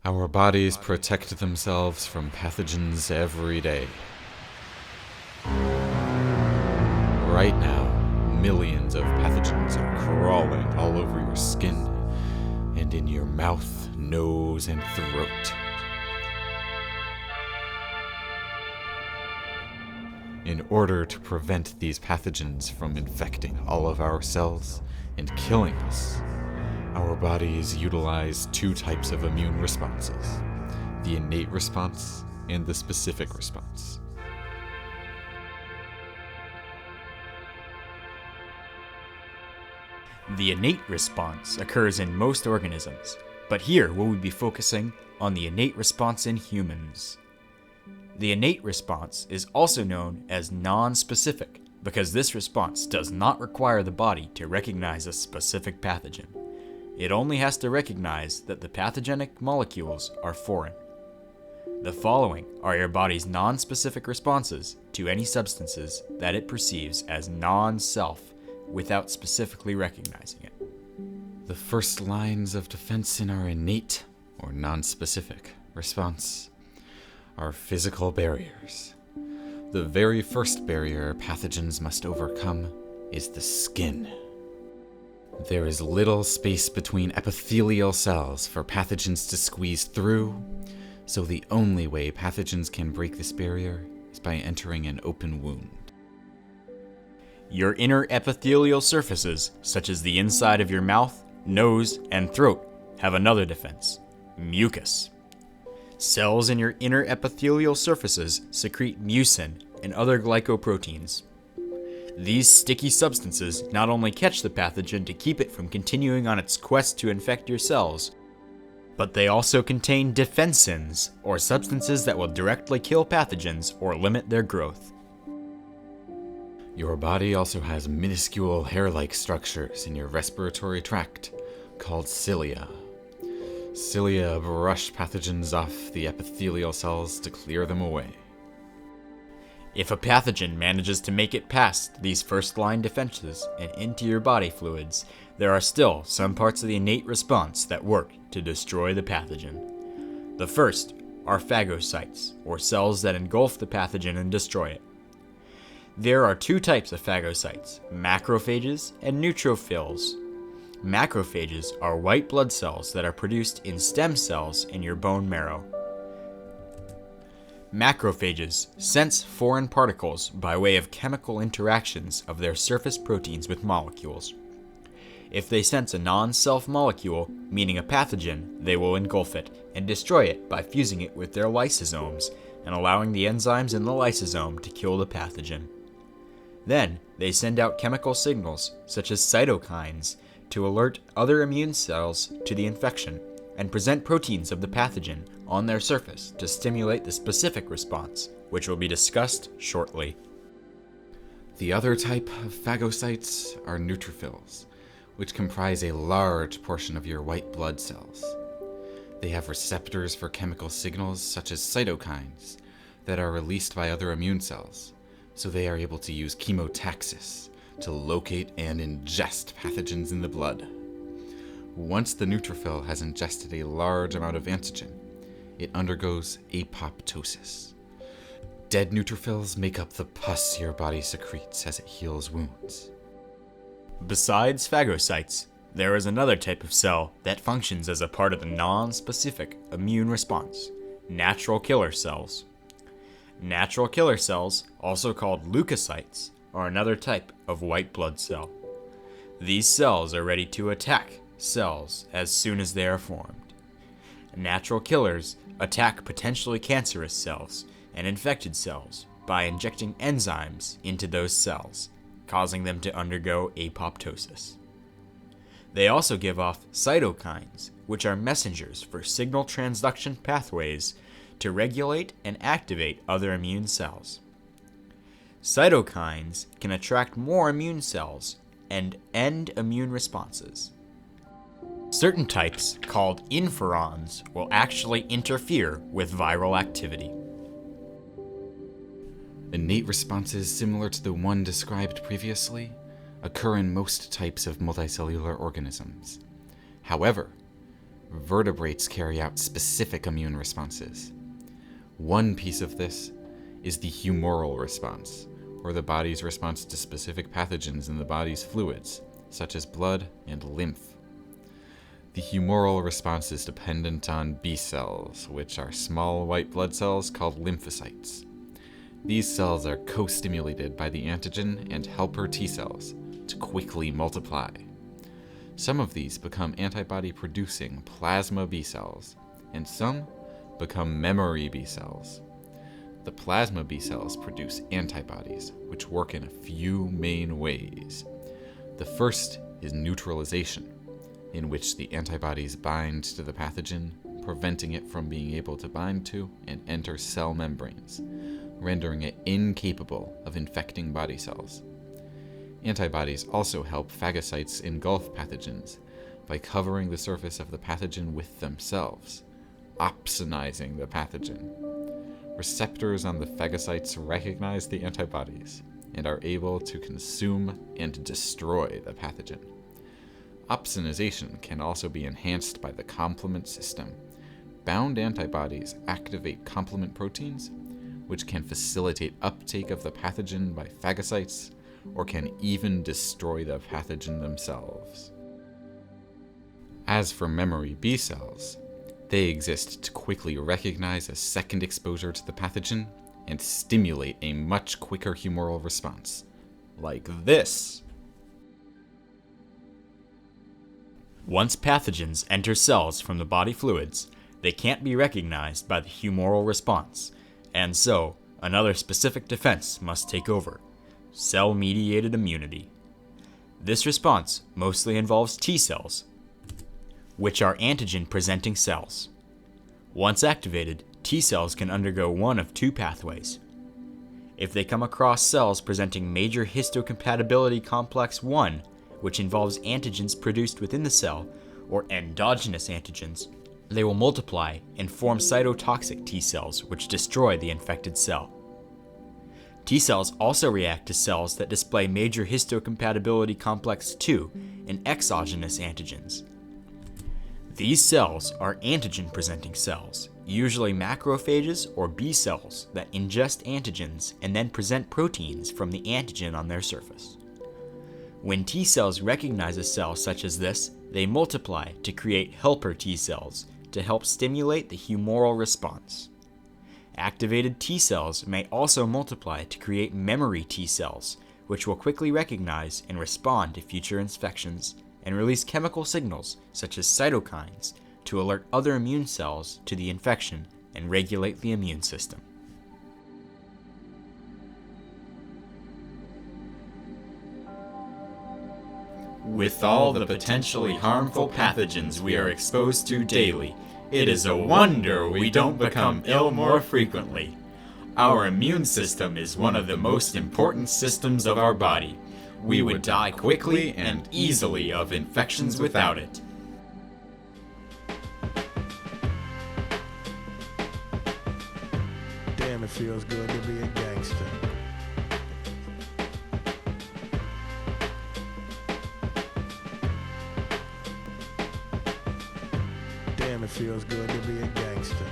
Our bodies protect themselves from pathogens every day. Right now, millions of pathogens are crawling all over your skin and in your mouth, nose, and throat. In order to prevent these pathogens from infecting all of our cells and killing us, our bodies utilize two types of immune responses: the innate response and the specific response. The innate response occurs in most organisms, but here we'll be focusing on the innate response in humans. The innate response is also known as non-specific because this response does not require the body to recognize a specific pathogen. It only has to recognize that the pathogenic molecules are foreign. The following are your body's non-specific responses to any substances that it perceives as non-self without specifically recognizing it. The first lines of defense in our innate, or non-specific, response are physical barriers. The very first barrier pathogens must overcome is the skin. There is little space between epithelial cells for pathogens to squeeze through, so the only way pathogens can break this barrier is by entering an open wound. Your inner epithelial surfaces, such as the inside of your mouth, nose, and throat, have another defense: mucus. Cells in your inner epithelial surfaces secrete mucin and other glycoproteins. These sticky substances not only catch the pathogen to keep it from continuing on its quest to infect your cells, but they also contain defensins, or substances that will directly kill pathogens or limit their growth. Your body also has minuscule hair-like structures in your respiratory tract called cilia. Cilia brush pathogens off the epithelial cells to clear them away. If a pathogen manages to make it past these first-line defenses and into your body fluids, there are still some parts of the innate response that work to destroy the pathogen. The first are phagocytes, or cells that engulf the pathogen and destroy it. There are two types of phagocytes: macrophages and neutrophils. Macrophages are white blood cells that are produced in stem cells in your bone marrow. Macrophages sense foreign particles by way of chemical interactions of their surface proteins with molecules. If they sense a non-self molecule, meaning a pathogen, they will engulf it and destroy it by fusing it with their lysosomes and allowing the enzymes in the lysosome to kill the pathogen. Then, they send out chemical signals, such as cytokines, to alert other immune cells to the infection and present proteins of the pathogen on their surface to stimulate the specific response, which will be discussed shortly. The other type of phagocytes are neutrophils, which comprise a large portion of your white blood cells. They have receptors for chemical signals such as cytokines that are released by other immune cells, so they are able to use chemotaxis to locate and ingest pathogens in the blood. Once the neutrophil has ingested a large amount of antigen, it undergoes apoptosis. Dead neutrophils make up the pus your body secretes as it heals wounds. Besides phagocytes, there is another type of cell that functions as a part of the non-specific immune response: natural killer cells. Natural killer cells, also called leukocytes, are another type of white blood cell. These cells are ready to attack cells as soon as they are formed. Natural killers attack potentially cancerous cells and infected cells by injecting enzymes into those cells, causing them to undergo apoptosis. They also give off cytokines, which are messengers for signal transduction pathways to regulate and activate other immune cells. Cytokines can attract more immune cells and end immune responses. Certain types, called interferons, will actually interfere with viral activity. Innate responses similar to the one described previously occur in most types of multicellular organisms. However, vertebrates carry out specific immune responses. One piece of this is the humoral response, or the body's response to specific pathogens in the body's fluids, such as blood and lymph. The humoral response is dependent on B cells, which are small white blood cells called lymphocytes. These cells are co-stimulated by the antigen and helper T cells to quickly multiply. Some of these become antibody-producing plasma B cells, and some become memory B cells. The plasma B cells produce antibodies, which work in a few main ways. The first is neutralization, in which the antibodies bind to the pathogen, preventing it from being able to bind to and enter cell membranes, rendering it incapable of infecting body cells. Antibodies also help phagocytes engulf pathogens by covering the surface of the pathogen with themselves, opsonizing the pathogen. Receptors on the phagocytes recognize the antibodies and are able to consume and destroy the pathogen. Opsonization can also be enhanced by the complement system. Bound antibodies activate complement proteins, which can facilitate uptake of the pathogen by phagocytes, or can even destroy the pathogen themselves. As for memory B cells, they exist to quickly recognize a second exposure to the pathogen and stimulate a much quicker humoral response, like this. Once pathogens enter cells from the body fluids, they can't be recognized by the humoral response, and so another specific defense must take over: cell-mediated immunity. This response mostly involves T cells, which are antigen-presenting cells. Once activated, T cells can undergo one of two pathways. If they come across cells presenting major histocompatibility complex 1, which involves antigens produced within the cell, or endogenous antigens, they will multiply and form cytotoxic T cells, which destroy the infected cell. T cells also react to cells that display major histocompatibility complex 2 and exogenous antigens. These cells are antigen-presenting cells, usually macrophages or B cells that ingest antigens and then present proteins from the antigen on their surface. When T cells recognize a cell such as this, they multiply to create helper T cells to help stimulate the humoral response. Activated T cells may also multiply to create memory T cells, which will quickly recognize and respond to future infections and release chemical signals such as cytokines to alert other immune cells to the infection and regulate the immune system. With all the potentially harmful pathogens we are exposed to daily, it is a wonder we don't become ill more frequently. Our immune system is one of the most important systems of our body. We would die quickly and easily of infections without it. Damn, it feels good to be a gangster. Damn, it feels good to be a gangster.